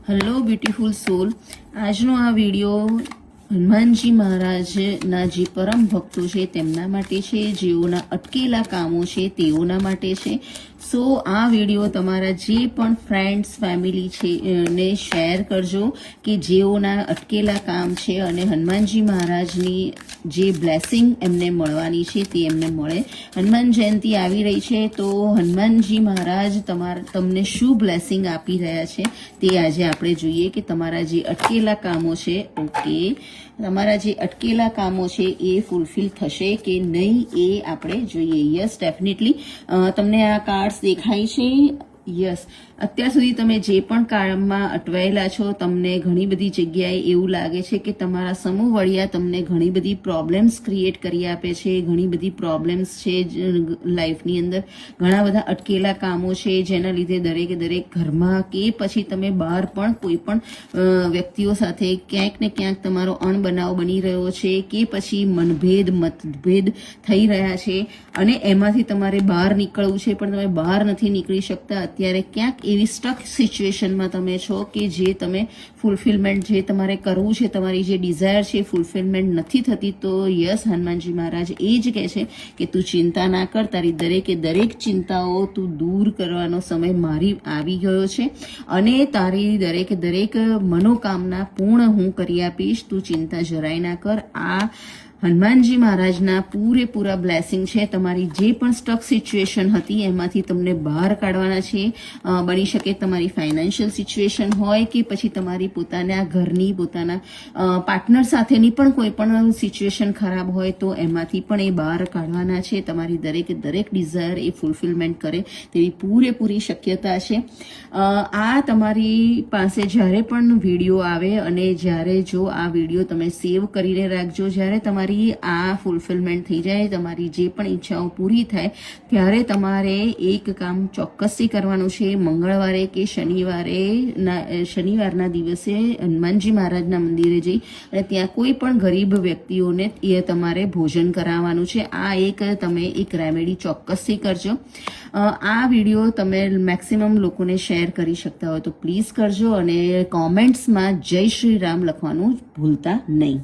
Hello beautiful સોલ, આજનો આ video Hanumanji મહારાજના જે પરમ ભક્તો છે તેમના માટે છે, જેઓના અટકેલા કામો છે તેઓના માટે છે. સો આ વિડીયો તમારા જે પણ ફ્રેન્ડ્સ ફેમિલી છે ને શેર કરજો કે જેઓના અટકેલા કામ છે અને હનુમાનજી મહારાજની જે બ્લેસિંગ એમને મળવાની છે તે એમને મળે. હનુમાન જયંતિ આવી રહી છે, તો હનુમાનજી મહારાજ તમને શું બ્લેસિંગ આપી રહ્યા છે તે આજે આપણે જોઈએ કે તમારા જે અટકેલા કામો છે, તમારા જે અટકેલા કામો છે એ ફૂલફિલ થશે કે નહીં એ આપણે જોઈએ. યસ, ડેફિનેટલી તમને આ કાર્ડ્સ દેખાય છે. યસ, અત્યાર સુધી તમે જે પણ કામમાં અટવાયેલા છો, તમને ઘણી બધી જગ્યાએ એવું લાગે છે કે તમારા સમૂહવળિયા તમને ઘણી બધી પ્રોબ્લેમ્સ ક્રિએટ કરી આપે છે. ઘણી બધી પ્રોબ્લેમ્સ છે લાઈફની અંદર, ઘણા બધા અટકેલા કામો છે જેના લીધે દરેક ઘરમાં કે પછી તમે બહાર પણ કોઈ પણ વ્યક્તિઓ સાથે ક્યાંક ને ક્યાંક તમારો અણબનાવ બની રહ્યો છે કે પછી મતભેદ થઈ રહ્યા છે અને એમાંથી તમારે બહાર નીકળવું છે પણ તમે બહાર નથી નીકળી શકતા. અત્યારે ક્યાંક એવી સ્ટક સિચ્યુએશનમાં તમે છો કે જે તમે ફૂલફિલમેન્ટ જે તમારે કરવું છે, તમારી જે ડિઝાયર છે ફૂલફિલમેન્ટ નથી થતી. તો યસ, હનુમાનજી મહારાજ એ જ કહે છે કે તું ચિંતા ના કર, તારી દરેક ચિંતાઓ તું દૂર કરવાનો સમય મારી આવી ગયો છે અને તારી દરેક મનોકામના પૂર્ણ હું કરી આપીશ. તું ચિંતા જરાય ના કર. આ હનુમાનજી મહારાજના પૂરેપૂરા બ્લેસિંગ છે. તમારી જે પણ સ્ટક સિચ્યુએશન હતી એમાંથી તમને બહાર કાઢવાના છે. બની શકે તમારી ફાઇનાન્શિયલ સિચ્યુએશન હોય કે પછી તમારી પોતાના ઘરની, પોતાના પાર્ટનર સાથેની પણ કોઈ પણ સિચ્યુએશન ખરાબ હોય તો એમાંથી પણ એ બહાર કાઢવાના છે. તમારી દરેક ડિઝાયર એ ફૂલફિલમેન્ટ કરે તેવી પૂરેપૂરી શક્યતા છે. આ તમારી પાસે જ્યારે પણ વિડીયો આવે અને જ્યારે જો આ વિડીયો તમે સેવ કરીને રાખજો, જ્યારે તમારી આ ફૂલફિલમેન્ટ થઈ જાય, તમારી જે પણ ઈચ્છાઓ પૂરી થાય ત્યારે તમારે એક કામ ચોક્કસથી કરવાનું છે. મંગળવારે કે શનિવારના દિવસે હનુમાનજી મહારાજના મંદિરે જઈ અને ત્યાં કોઈ પણ ગરીબ વ્યક્તિઓને એ તમારે ભોજન કરાવવાનું છે. આ તમે એક રેમેડી ચોક્કસથી કરજો. આ વિડીયો તમે મેક્સિમમ લોકોને શેર કરી શકતા હોય તો પ્લીઝ કરજો અને કોમેન્ટ્સમાં જય શ્રી રામ લખવાનું ભૂલતા નહીં.